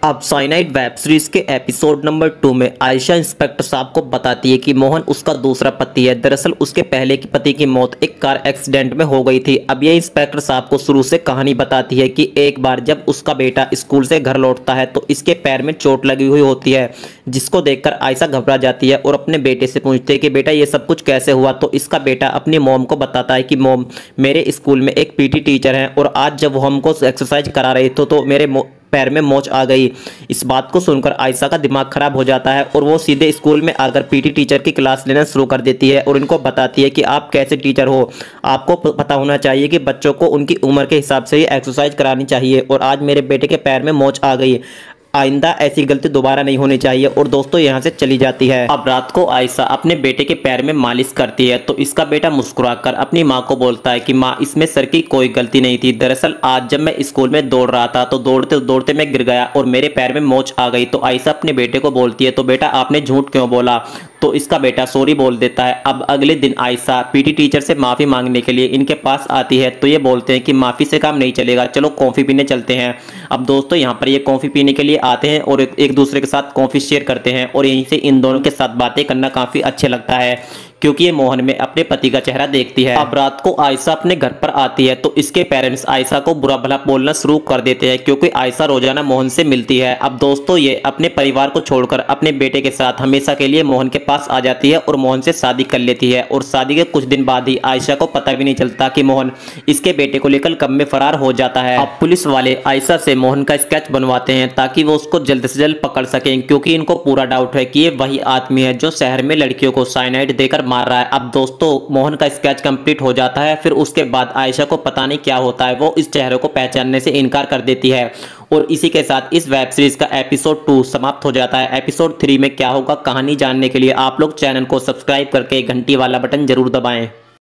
अब cyanide web series के episode number 2 में आयशा इंस्पेक्टर साहब को बताती है कि मोहन उसका दूसरा पति है। दरअसल उसके पहले की पति की मौत एक कार एक्सीडेंट में हो गई थी। अब ये इंस्पेक्टर साहब को शुरू से कहानी बताती है कि एक बार जब उसका बेटा स्कूल से घर लौटता है तो इसके पैर में चोट लगी हुई होती है, जिसको देखकर आयशा घबरा जाती है और अपने बेटे से पूछती है कि बेटा ये सब कुछ कैसे हुआ। तो इसका बेटा अपनी मॉम को बताता है कि मॉम, मेरे स्कूल में एक पीटी टीचर हैं और आज जब वो हमको एक्सरसाइज करा रहे थे तो मेरे पैर में मोच आ गई। इस बात को सुनकर आयशा का दिमाग खराब हो जाता है और वो सीधे स्कूल में आकर पीटी टीचर की क्लास लेना शुरू कर देती है और इनको बताती है कि आप कैसे टीचर हो, आपको पता होना चाहिए कि बच्चों को उनकी उम्र के हिसाब से ही एक्सरसाइज करानी चाहिए और आज मेरे बेटे के पैर में मोच आ गई, आइंदा ऐसी गलती दोबारा नहीं होनी चाहिए। और दोस्तों यहाँ से चली जाती है। अब रात को आयशा अपने बेटे के पैर में मालिश करती है तो इसका बेटा मुस्कुराकर अपनी माँ को बोलता है कि माँ, इसमें सर की कोई गलती नहीं थी। दरअसल आज जब मैं स्कूल में दौड़ रहा था तो दौड़ते दौड़ते मैं गिर गया और मेरे पैर में मोच आ गई। तो आयशा अपने बेटे को बोलती है, तो बेटा आपने झूठ क्यों बोला? तो इसका बेटा सॉरी बोल देता है। अब अगले दिन आयशा पीटी टीचर से माफ़ी मांगने के लिए इनके पास आती है तो ये बोलते हैं कि माफ़ी से काम नहीं चलेगा, चलो कॉफ़ी पीने चलते हैं। अब दोस्तों यहाँ पर ये कॉफ़ी पीने के लिए आते हैं और एक दूसरे के साथ कॉफ़ी शेयर करते हैं और यहीं से इन दोनों के साथ बातें करना काफ़ी अच्छा लगता है क्योंकि ये मोहन में अपने पति का चेहरा देखती है। अब रात को आयशा अपने घर पर आती है तो इसके पेरेंट्स आयशा को बुरा भला बोलना शुरू कर देते हैं क्योंकि आयशा रोजाना मोहन से मिलती है। अब दोस्तों ये अपने परिवार को छोड़कर अपने बेटे के साथ हमेशा के लिए मोहन के पास आ जाती है और मोहन से शादी कर लेती है और शादी के कुछ दिन बाद ही आयशा को पता भी नहीं चलता कि मोहन इसके बेटे को लेकर कब में फरार हो जाता है। अब पुलिस वाले आयशा से मोहन का स्केच बनवाते हैं ताकि वो उसको जल्द से जल्द पकड़ सकें क्योंकि इनको पूरा डाउट है कि ये वही आदमी है जो शहर में लड़कियों को साइनाइड देकर मार रहा है। अब दोस्तों मोहन का स्केच कंप्लीट हो जाता है। फिर उसके बाद आयशा को पता नहीं क्या होता है, वो इस चेहरे को पहचानने से इनकार कर देती है और इसी के साथ इस वेब सीरीज का एपिसोड 2 समाप्त हो जाता है। एपिसोड 3 में क्या होगा कहानी जानने के लिए आप लोग चैनल को सब्सक्राइब करके घंटी वाला बटन जरूर दबाएं।